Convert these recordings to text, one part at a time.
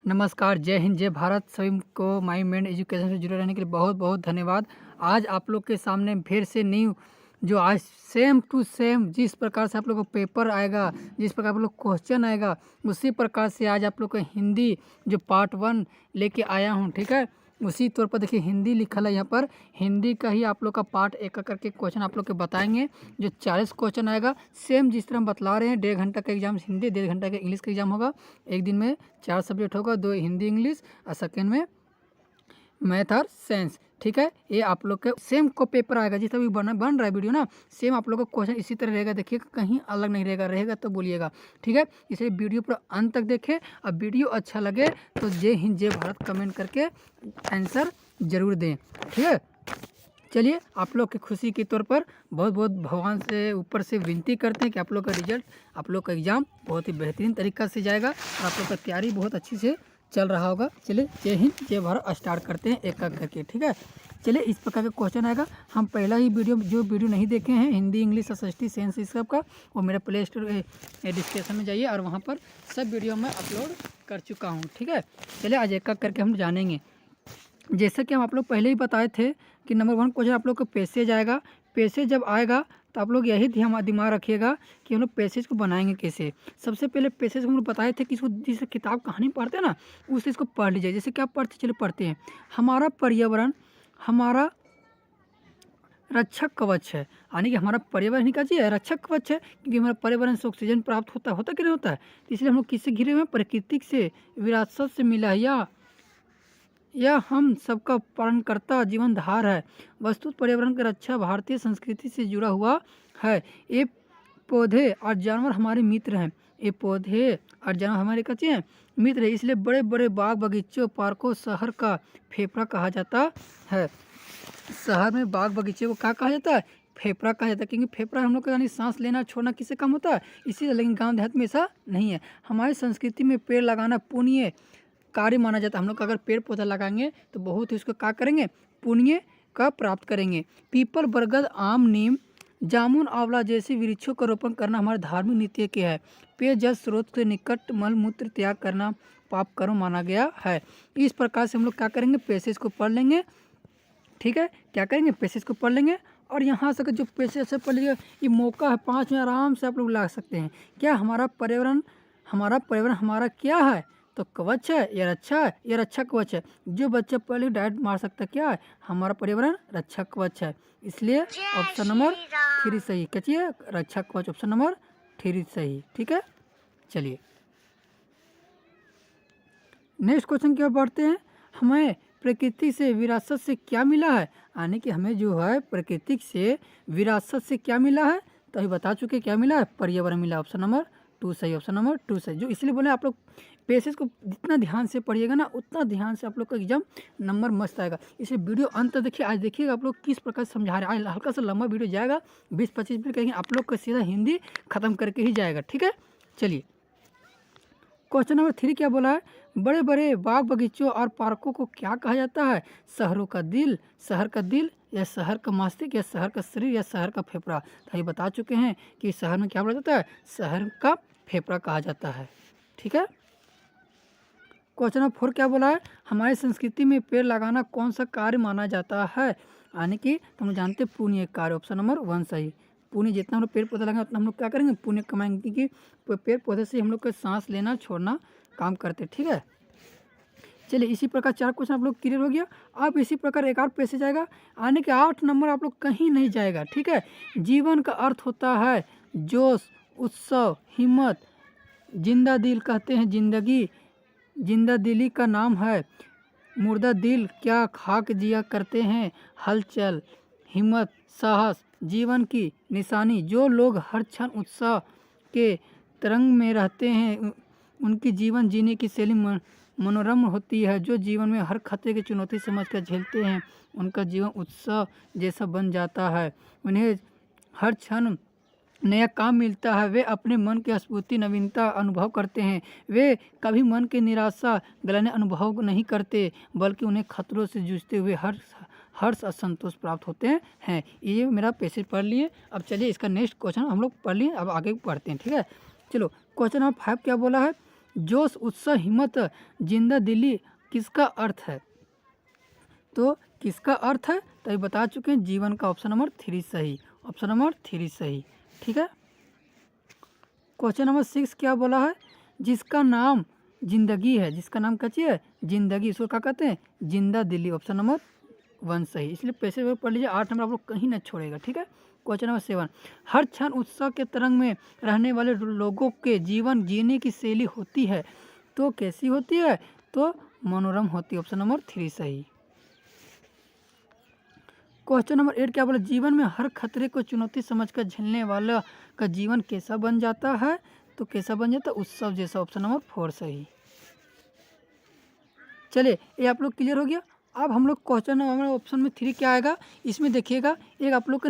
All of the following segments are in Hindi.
नमस्कार, जय हिंद, जय भारत। सभी को माई मेड एजुकेशन से जुड़े रहने के लिए बहुत बहुत धन्यवाद। आज आप लोग के सामने फिर से न्यू जो आज सेम टू सेम जिस प्रकार से आप लोग को पेपर आएगा, जिस प्रकार आप लोग क्वेश्चन आएगा, उसी प्रकार से आज आप लोग को हिंदी जो पार्ट 1 लेके आया हूँ। ठीक है, उसी तौर पर देखिए हिंदी लिखल है यहाँ पर। हिंदी का ही आप लोग का पार्ट एक करके क्वेश्चन आप लोग के बताएंगे। जो 40 क्वेश्चन आएगा सेम जिस तरह हम बतला रहे हैं। 1.5 घंटा का एग्जाम हिंदी, 1.5 घंटा का इंग्लिश का एग्जाम होगा। एक दिन में 4 सब्जेक्ट होगा, 2 हिंदी इंग्लिश और सेकेंड में मैथ और साइंस। ठीक है, ये आप लोग के सेम को पेपर आएगा जिस तरह बन रहा है वीडियो ना, सेम आप लोग का क्वेश्चन इसी तरह रहेगा। देखिएगा कहीं अलग नहीं रहेगा तो बोलिएगा। ठीक है, इसलिए वीडियो पर अंत तक देखें। और वीडियो अच्छा लगे तो जय हिंद जय भारत कमेंट करके आंसर जरूर दें। ठीक है, चलिए आप लोग की खुशी के तौर पर बहुत बहुत भगवान से ऊपर से विनती करते हैं कि आप लोग का रिजल्ट, आप लोग का एग्ज़ाम बहुत ही बेहतरीन तरीक़ा से जाएगा और आप लोग का तैयारी बहुत अच्छी से चल रहा होगा। चलिए जय हिंद जय भारत स्टार्ट करते हैं एक एक करके। ठीक है, चलिए इस प्रकार का क्वेश्चन आएगा। हम पहला ही जो वीडियो नहीं देखे हैं हिंदी इंग्लिश एसएसटी साइंस इस सब का, वो मेरे प्ले स्टोर डिस्क्रिप्शन में जाइए और वहाँ पर सब वीडियो मैं अपलोड कर चुका हूँ। ठीक है, चलिए आज एक एक करके हम जानेंगे। जैसे कि हम आप लोग पहले ही बताए थे कि नंबर 1 क्वेश्चन आप लोग को पैसेज आएगा। पैसेज जब आएगा तो आप लोग यही दिमाग रखिएगा कि हम लोग पैसेज को बनाएंगे कैसे। सबसे पहले पैसेज हम लोग बताए थे कि इसको जिस किताब कहानी पढ़ते हैं ना उस चीज़ को पढ़ लीजिए। जैसे क्या पढ़ते, चलिए पढ़ते हैं। हमारा पर्यावरण हमारा रक्षक कवच है, यानी कि हमारा पर्यावरण ही का चीज़ है, रक्षक कवच है, क्योंकि हमारा पर्यावरण से ऑक्सीजन प्राप्त होता कि नहीं होता है। तो इसलिए हम लोग किससे घिरे हुए हैं? प्रकृति से, विरासत से मिला है, यह हम सबका पालनकर्ता जीवनधार है। वस्तु पर्यावरण की रक्षा भारतीय संस्कृति से जुड़ा हुआ है। ये पौधे और जानवर हमारे मित्र हैं। ये पौधे और जानवर हमारे कच्चे हैं मित्र है। इसलिए बड़े बड़े बाग बगीचों पार्कों शहर का फेफड़ा कहा जाता है। शहर में बाग बगीचे को क्या कहा जाता है? फेफड़ा कहा जाता है, क्योंकि फेफड़ा हम लोग का यानी सांस लेना छोड़ना किससे कम होता है, इसीलिए। लेकिन गाँव देहात में ऐसा नहीं है। हमारी संस्कृति में पेड़ लगाना पुण्य कार्य माना जाता है। हम लोग अगर पेड़ पौधा लगाएंगे तो बहुत ही उसको क्या करेंगे? पुण्य का प्राप्त करेंगे। पीपल बरगद आम नीम जामुन आंवला जैसे वृक्षों का रोपण करना हमारे धार्मिक नीति के है। पेय जल स्रोत के निकट मल मूत्र त्याग करना पाप कर्म माना गया है। इस प्रकार से हम लोग क्या करेंगे? पैसेज को पढ़ लेंगे। ठीक है, क्या करेंगे? पैसेज को पढ़ लेंगे और यहाँ से जो पैसेज से पढ़ लीजिएगा, ये मौका है 5 में आराम से आप लोग ला सकते हैं। क्या हमारा पर्यावरण हमारा क्या है? तो कवच है, ये रक्षा है, ये रक्षा कवच है। जो बच्चा पहले डायरेक्ट मार सकता क्या है? हमारा पर्यावरण रक्षा कवच है। इसलिए ऑप्शन नंबर 3 सही। क्या है? रक्षा कवच, ऑप्शन नंबर 3 सही। ठीक है, चलिए नेक्स्ट क्वेश्चन की ओर बढ़ते हैं। हमें प्रकृति से विरासत से क्या मिला है? यानी कि हमें जो है प्रकृति से विरासत से क्या मिला है? तो अभी बता चुके क्या मिला है? पर्यावरण मिला। ऑप्शन नंबर 2 सही, ऑप्शन नंबर 2 सही। जो इसलिए बोले आप लोग पेसेज को जितना ध्यान से पढ़िएगा ना उतना ध्यान से आप लोग का एग्जाम नंबर मस्त आएगा। इसलिए वीडियो अंत तक देखिए। आज देखिएगा आप लोग किस प्रकार से समझा रहे हैं। आज हल्का सा लंबा वीडियो जाएगा, 20-25 मिनट करेंगे आप लोग का सीधा हिंदी खत्म करके ही जाएगा। ठीक है, चलिए क्वेश्चन नंबर 3 क्या बोला है? बड़े बड़े बाग बगीचों और पार्कों को क्या कहा जाता है? शहरों का दिल, शहर का दिल, या शहर का मस्तिष्क, या शहर का शरीर, या शहर का फेफड़ा। तो ये बता चुके हैं कि शहर में क्या बोला जाता है? शहर का फेफड़ा कहा जाता है। ठीक है, क्वेश्चन नंबर 4 क्या बोला है? हमारी संस्कृति में पेड़ लगाना कौन सा कार्य माना जाता है? यानी कि तुम जानते पुण्य कार्य। ऑप्शन नंबर 1 सही। पुण्य जितना हम लोग पेड़ पौधा लगाएंगे उतना हम लोग क्या करेंगे? पुण्य कमाएंगे, क्योंकि पेड़ पौधे से हम लोग का सांस लेना छोड़ना काम करते। ठीक है, चलिए इसी प्रकार 4 क्वेश्चन आप लोग क्लियर हो गया। अब इसी प्रकार एक और पैसेज आएगा, आने के 8 नंबर आप लोग कहीं नहीं जाएगा। ठीक है, जीवन का अर्थ होता है जोश, उत्सव, हिम्मत। जिंदा दिल कहते हैं जिंदगी, जिंदा दिली का नाम है। मुर्दा दिल क्या खाक जिया करते हैं। हलचल, हिम्मत, साहस जीवन की निशानी। जो लोग हर क्षण उत्साह के तरंग में रहते हैं उनकी जीवन जीने की शैली मनोरम होती है। जो जीवन में हर खतरे की चुनौती समझकर झेलते हैं उनका जीवन उत्साह जैसा बन जाता है। उन्हें हर क्षण नया काम मिलता है। वे अपने मन की स्फूर्ति नवीनता अनुभव करते हैं। वे कभी मन की निराशा गलने अनुभव नहीं करते, बल्कि उन्हें खतरों से जूझते हुए हर्ष और संतोष प्राप्त होते हैं। ये मेरा पैसेज पढ़ लिए। अब चलिए इसका नेक्स्ट क्वेश्चन हम लोग पढ़ लिए, अब आगे पढ़ते हैं। ठीक है, चलो क्वेश्चन नंबर 5 क्या बोला है? जोश, उत्साह, हिम्मत, जिंदा दिली किसका अर्थ है? तो किसका अर्थ है तो ये बता चुके हैं, जीवन का। ऑप्शन नंबर 3 सही, ऑप्शन नंबर 3 सही। ठीक है। क्वेश्चन नंबर 6 क्या बोला है? जिसका नाम जिंदगी है, जिसका नाम क्या चीज़ है? जिंदगी, इसको क्या कहते हैं? जिंदा दिली। ऑप्शन नंबर 1 सही। इसलिए पैसे में पढ़ लीजिए, 8 नंबर आप लोग कहीं ना छोड़ेगा। ठीक है। क्वेश्चन नंबर 7, हर क्षण उत्साह के तरंग में रहने वाले लोगों के जीवन जीने की शैली होती है, तो कैसी होती है? तो मनोरम होती है। ऑप्शन नंबर 3 सही। क्वेश्चन नंबर 8 क्या बोला? जीवन में हर खतरे को चुनौती समझकर झेलने वाला का जीवन कैसा बन जाता है? तो कैसा बन जाता है? उत्सव जैसा। ऑप्शन नंबर 4 सही। चलिए, ये आप लोग क्लियर हो गया। अब हम लोग क्वेश्चन नंबर ऑप्शन में 3 क्या आएगा? इसमें देखिएगा, एक आप लोग का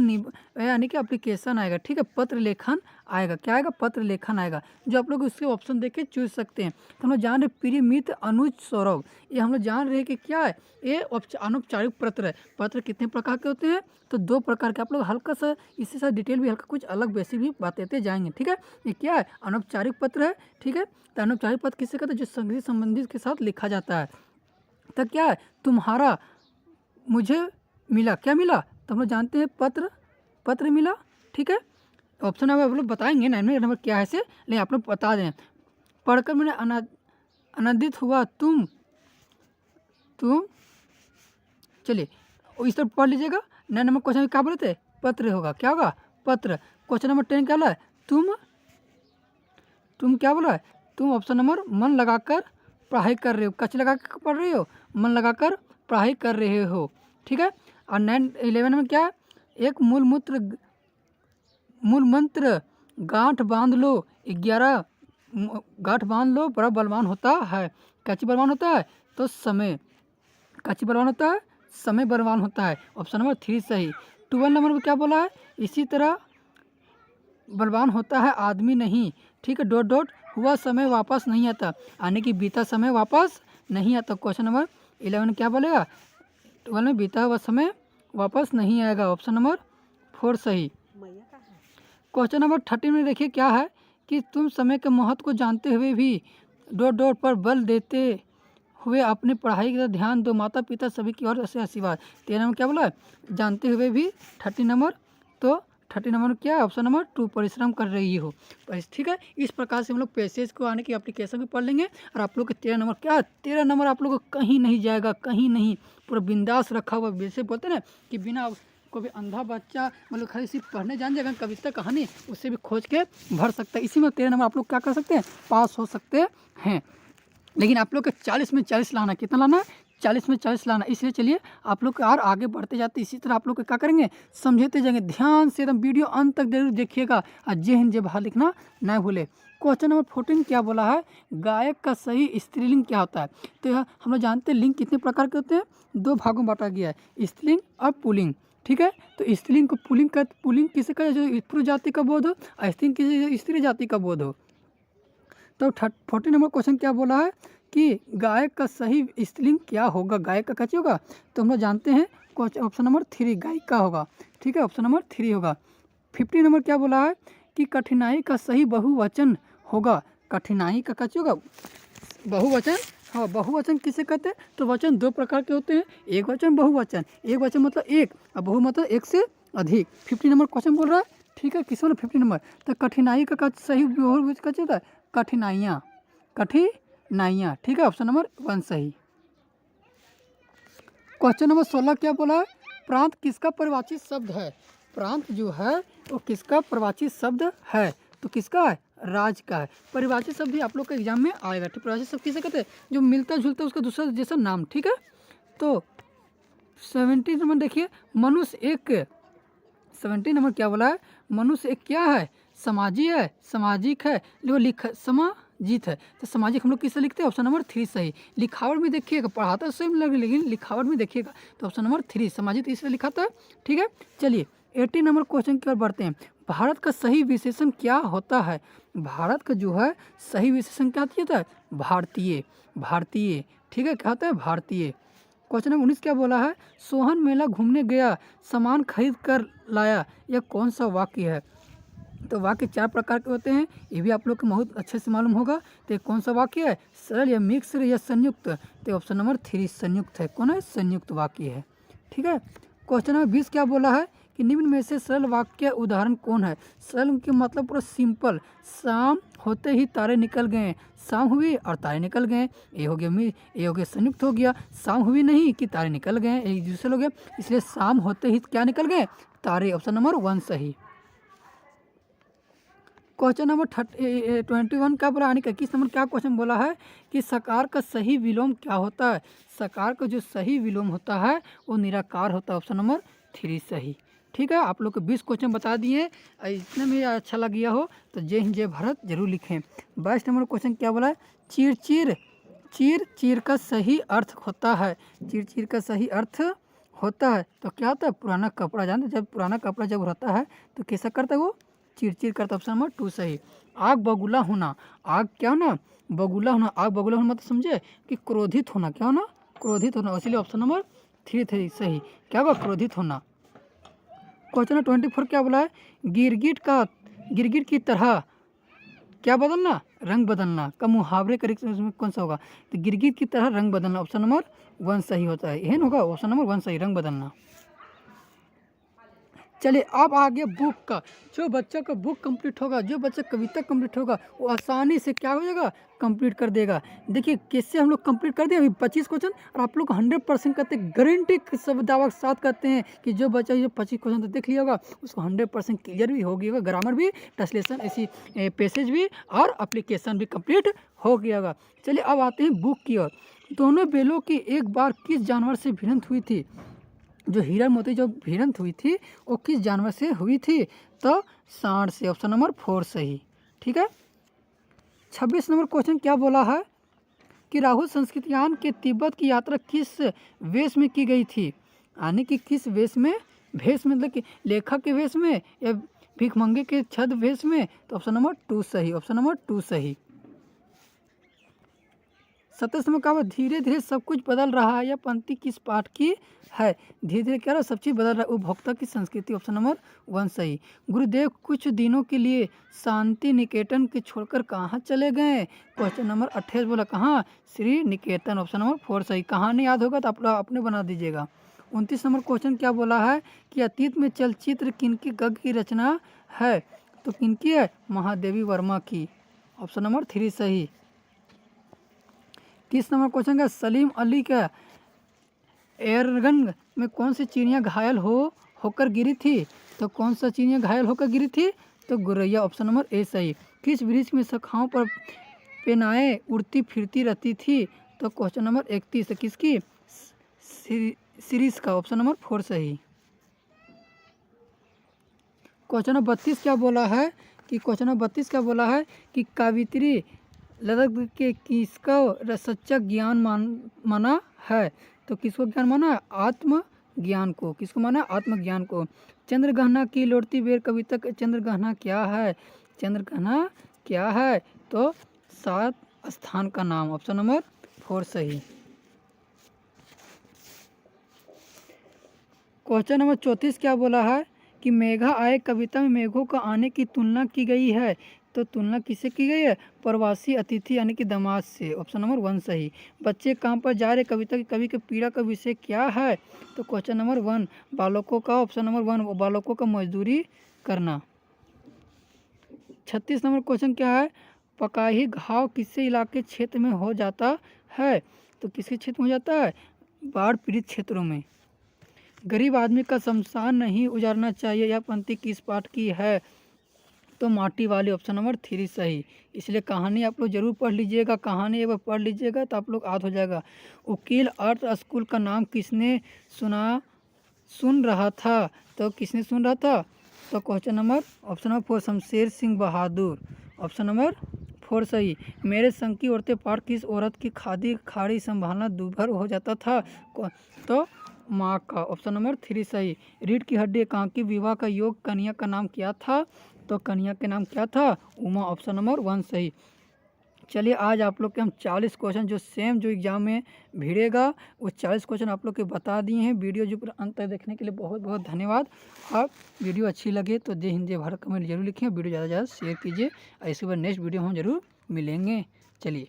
यानी कि एप्लीकेशन आएगा। ठीक है, पत्र लेखन आएगा। क्या आएगा? पत्र लेखन आएगा, जो आप लोग उसके ऑप्शन देख के चूज सकते हैं। तो हम लोग जान रहे प्रिय मित्र अनुज सौरभ, ये हम लोग जान रहे हैं कि क्या है? ये अनौपचारिक पत्र है। पत्र कितने प्रकार के होते हैं? तो 2 प्रकार के। आप लोग हल्का सा इससे साथ डिटेल भी हल्का कुछ अलग बेसिक भी बात देते जाएंगे। ठीक है। ये क्या है? अनौपचारिक पत्र है। ठीक है। तो अनौपचारिक पत्र किससे कहते हैं? जो संगीत संबंधित के साथ लिखा जाता है। तो क्या है? तुम्हारा मुझे मिला, क्या मिला? तो हम लोग जानते हैं पत्र, पत्र मिला। ठीक है। ऑप्शन नंबर आप लोग बताएंगे 9 नंबर क्या है से, लेकिन आप लोग बता दें। पढ़कर मैंने आनंदित हुआ, तुम चलिए इस तरह पढ़ लीजिएगा। 9 नंबर क्वेश्चन में क्या बोले थे? पत्र होगा। क्या होगा? पत्र। क्वेश्चन नंबर 10 क्या बोला है? तुम क्या बोला है? तुम ऑप्शन नंबर मन लगाकर पढ़ाई कर रहे हो। कच लगा कर पढ़ रहे हो, मन लगाकर पढ़ाई कर रहे हो। ठीक है। और 11 में क्या है? एक मूल मंत्र गांठ बांध लो, 11 गांठ बांध लो, बड़ा बलवान होता है। कैची बलवान होता है? तो समय। कैची बलवान होता है? समय बलवान होता है। ऑप्शन नंबर 3 सही। 12 नंबर में क्या बोला है? इसी तरह बलवान होता है आदमी नहीं। ठीक है। डॉट डॉट हुआ समय वापस नहीं आता, यानी कि बीता समय वापस नहीं आता। क्वेश्चन नंबर 11 क्या बोलेगा? 12 में बीता हुआ समय वापस नहीं आएगा। ऑप्शन नंबर 4 सही। क्वेश्चन नंबर 13 में देखिए क्या है कि तुम समय के महत्व को जानते हुए भी डॉट डॉट पर बल देते हुए अपनी पढ़ाई की तरफ ध्यान दो, माता पिता सभी की ओर से आशीर्वाद। 13 में क्या बोला है? जानते हुए भी। 30 नंबर, तो 30 नंबर क्या है? ऑप्शन नंबर 2 परिश्रम कर रही हो। ठीक है। इस प्रकार से हम लोग पैसेज को आने की एप्लीकेशन भी पढ़ लेंगे। और आप लोग के 13 नंबर क्या? 13 नंबर आप लोग को कहीं नहीं जाएगा, कहीं नहीं, पूरा बिंदास रखा हुआ। जैसे बोलते हैं ना कि बिना कोई भी अंधा बच्चा मतलब खाली सिर्फ पढ़ने जान जाएगा, कविता कहानी उससे भी खोज के भर सकता है। इसी में 13 नंबर आप लोग क्या कर सकते हैं? पास हो सकते हैं। लेकिन आप लोग के 40 में 40 लाना। कितना लाना है? 40 में 40 लाना। इसलिए चलिए आप लोग और आगे बढ़ते जाते इसी तरह आप लोग क्या करेंगे? समझते जाएंगे। ध्यान से एकदम वीडियो अंत तक जरूर देखिएगा, और जय हिंद जय भारत लिखना ना भूले। क्वेश्चन नंबर 14 क्या बोला है? गायक का सही स्त्रीलिंग क्या होता है? तो यह हम लोग जानते हैं लिंग कितने प्रकार के होते हैं? 2 भागों में बांटा गया है, स्त्रीलिंग और पुल्लिंग। ठीक है। तो स्त्रीलिंग को पुल्लिंग किसे कहे? जो पुरुष जाति का बोध हो, और स्त्रीलिंग किसी स्त्री जाति का बोध हो। तो 14 नंबर क्वेश्चन क्या बोला है कि गायक का सही स्त्रीलिंग क्या होगा? गायक का कैसे होगा? तो हम लोग जानते हैं ऑप्शन नंबर 3 गायिका होगा। ठीक है। ऑप्शन नंबर 3 होगा। 15 नंबर क्या बोला है कि कठिनाई का सही बहुवचन होगा? कठिनाई का कैसे होगा? बहुवचन। हाँ, बहुवचन किसे कहते हैं? तो वचन 2 प्रकार के होते हैं, एक वचन, बहुवचन। एक वचन मतलब एक, और बहु मतलब एक से अधिक। 15 नंबर क्वेश्चन बोल रहा है। ठीक है। किस वाला? 15 नंबर। तो कठिनाई का सही बहुवचन कैसे होता है? कठिनाइयाँ, कठिनाइयाँ। ठीक है। ऑप्शन नंबर 1 सही। क्वेश्चन नंबर 16 क्या बोला है? प्रांत किसका परिवाची शब्द है? प्रांत जो है वो किसका परिवाची शब्द है? तो किसका है? राज्य का है। परिवाची शब्द भी आप लोग के एग्जाम में आएगा। ठीक। परिवाची शब्द किसे कहते हैं? जो मिलता जुलता उसका दूसरा जैसा नाम। ठीक है। तो 17 नंबर देखिए, मनुष्य एक। 17 नंबर क्या बोला है? मनुष्य एक क्या है? समाजी है, सामाजिक है, समाजित है। तो सामाजिक हम लोग किससे लिखते हैं? ऑप्शन नंबर 3 सही। लिखावट में देखिएगा, पढ़ाता तो सेम लगे, लेकिन लिखावट में देखिएगा तो ऑप्शन नंबर 3 सामाजिक इसलिए लिखा था। ठीक है। चलिए 18 नंबर क्वेश्चन की ओर बढ़ते हैं। भारत का सही विशेषण क्या होता है? भारत का जो है सही विशेषण क्या होता है? भारतीय। भारतीय। ठीक है। क्या होता है? भारतीय। क्वेश्चन नंबर 19 क्या बोला है? सोहन मेला घूमने गया, सामान खरीद कर लाया, यह कौन सा वाक्य है? तो वाक्य 4 प्रकार के होते हैं, ये भी आप लोग को बहुत अच्छे से मालूम होगा। तो ये कौन सा वाक्य है, सरल या मिक्स या संयुक्त? तो ऑप्शन नंबर 3 संयुक्त है। कौन है, संयुक्त वाक्य है। ठीक है। क्वेश्चन नंबर 20 क्या बोला है कि निम्न में से सरल वाक्य उदाहरण कौन है? सरल के मतलब पूरा सिंपल, शाम होते ही तारे निकल गए, शाम हुई और तारे निकल गए, ये हो गया संयुक्त हो गया। शाम हुई नहीं कि तारे निकल गए, एक दूसरे हो गया, इसलिए शाम होते ही क्या निकल गए, तारे। ऑप्शन नंबर 1 सही। क्वेश्चन नंबर 21 क्या बोला, यानी कि 21 नंबर क्या क्वेश्चन बोला है कि सकार का सही विलोम क्या होता है? सकार का जो सही विलोम होता है वो निराकार होता है। ऑप्शन नंबर 3 सही। ठीक है, आप लोग को 20 क्वेश्चन बता दिए। इतने में अच्छा लग गया हो तो जय हिंद जय भारत जरूर लिखें। 22 नंबर क्वेश्चन क्या बोला है, चीर चीर चीर चीर का सही अर्थ होता है। चीर चीर का सही अर्थ होता है तो क्या होता है, पुराना कपड़ा। जानते जब पुराना कपड़ा जब रहता है तो कैसा करता है वो, चिड़चिड़ करता। ऑप्शन नंबर 2 सही। आग बगुला होना, आग क्या होना, बगुला होना। आग बगुला होना मतलब समझे कि क्रोधित होना, क्या होना, क्रोधित होना। इसलिए ऑप्शन नंबर 3 सही। क्या होगा, क्रोधित होना। क्वेश्चन नंबर 24 क्या बोला है, गिरगिट की तरह क्या बदलना, रंग बदलना का मुहावरे का में कौन सा होगा? तो गिरगिट की तरह रंग बदलना। ऑप्शन नंबर 1 सही होता है, यही होगा ऑप्शन नंबर 1 सही, रंग बदलना। चलिए अब आ गया बुक का। जो बच्चा का बुक कंप्लीट होगा, जो बच्चा कविता कंप्लीट होगा, वो आसानी से क्या हो जाएगा, कंप्लीट कर देगा। देखिए कैसे हम लोग कंप्लीट कर दिए अभी 25 क्वेश्चन, और आप लोग 100% करते, गारंटी सब दावा के साथ करते हैं कि जो बच्चा ये 25 क्वेश्चन तो देख लिया होगा उसको 100% क्लियर भी हो गया होगा, ग्रामर भी, ट्रांसलेशन, ऐसी पैसेज भी और एप्लीकेशन भी कंप्लीट हो गया होगा। चलिए अब आते हैं बुक की ओर। दोनों बेलों की एक बार किस जानवर से भिड़ंत हुई थी? जो हीरा मोती जो भिड़ंत हुई थी वो किस जानवर से हुई थी? तो सांड से। ऑप्शन नंबर 4 सही। ठीक है। 26 नंबर क्वेश्चन क्या बोला है कि राहुल संस्कृतयान के तिब्बत की यात्रा किस वेश में की गई थी? यानी कि किस वेश में, भेष मतलब कि लेखक के वेश में या भिखमंगे के छद वेश में? तो ऑप्शन नंबर 2 सही। ऑप्शन नंबर 2 सही। 27 नंबर का धीरे धीरे सब कुछ बदल रहा है, यह पंक्ति किस पाठ की है? धीरे धीरे क्या रहा, सब चीज़ बदल रहा है, उपभोक्ता की संस्कृति। ऑप्शन नंबर 1 सही। गुरुदेव कुछ दिनों के लिए शांति निकेतन के छोड़कर कहाँ चले गए? क्वेश्चन नंबर 28 बोला कहाँ, श्री निकेतन। ऑप्शन नंबर 4 सही। कहाँ नहीं याद होगा तो आप लोग अपने बना दीजिएगा। 29 नंबर क्वेश्चन क्या बोला है कि अतीत में चलचित्र किनकी गद्य की रचना है? तो किनकी है, महादेवी वर्मा की। ऑप्शन नंबर 3 सही। 30 नंबर क्वेश्चन का सलीम अली का एयरगन में कौन सी चिड़िया घायल होकर गिरी थी? तो कौन सा चिड़िया घायल होकर गिरी थी? तो गुरैया। ऑप्शन नंबर ए सही। किस वृक्ष में शाखाओं पर पेनाएं उड़ती फिरती रहती थी? तो क्वेश्चन नंबर 31 किसकी, सीरीज का। ऑप्शन नंबर 4 सही। क्वेश्चन नंबर 32 क्या बोला है कि कि कावित्री लदक के किसका सच्चा ज्ञान माना है? तो किसको ज्ञान माना है, आत्म ज्ञान को। किसको माना, आत्मज्ञान को। चंद्रगहना की लौटती बेर कविता का चंद्रगहना क्या है? चंद्रगहना क्या है? तो 7 स्थान का नाम। ऑप्शन नंबर 4 सही। क्वेश्चन नंबर 34 क्या बोला है कि मेघा आए कविता में मेघों का आने की तुलना की गई है? तो तुलना किससे की गई है, प्रवासी अतिथि यानी कि दामाद से। ऑप्शन नंबर 1 सही। बच्चे काम पर जा रहे कविता की कवि के पीड़ा का विषय क्या है? तो क्वेश्चन नंबर 1 बालकों का। ऑप्शन नंबर 1 बालकों का मजदूरी करना। 36 नंबर क्वेश्चन क्या है, पकाही घाव किससे इलाके क्षेत्र में हो जाता है? तो किसके क्षेत्र में हो जाता है, बाढ़ पीड़ित क्षेत्रों में। गरीब आदमी का शमशान नहीं उजाड़ना चाहिए, यह पंक्ति किस पाठ की है? तो माटी वाली। ऑप्शन नंबर 3 सही। इसलिए कहानी आप लोग जरूर पढ़ लीजिएगा, कहानी एक बार पढ़ लीजिएगा तो आप लोग याद हो जाएगा। वकील आर्ट स्कूल का नाम किसने सुन रहा था? तो किसने सुन रहा था? तो question number option number 4 Shamsher Singh Bahadur. Option number 4 सही। मेरे संग की औरतें पाठ किस औरत की खादी खाड़ी संभालना दूभर हो जाता था? तो माँ का। ऑप्शन नंबर 3 सही। रीढ़ की हड्डी एकांकी विवाह का योग कन्या का नाम क्या था? तो कन्या के नाम क्या था, उमा। ऑप्शन नंबर 1 सही। चलिए आज आप लोग के हम 40 क्वेश्चन जो सेम जो एग्ज़ाम में भिड़ेगा वो 40 क्वेश्चन आप लोग के बता दिए हैं। वीडियो जो पूरा अंत तक देखने के लिए बहुत बहुत धन्यवाद। और वीडियो अच्छी लगे तो जय हिंद जय भारत कमेंट जरूर लिखें, वीडियो ज़्यादा से ज़्यादा शेयर कीजिए। ऐसे बार नेक्स्ट वीडियो हम जरूर मिलेंगे। चलिए।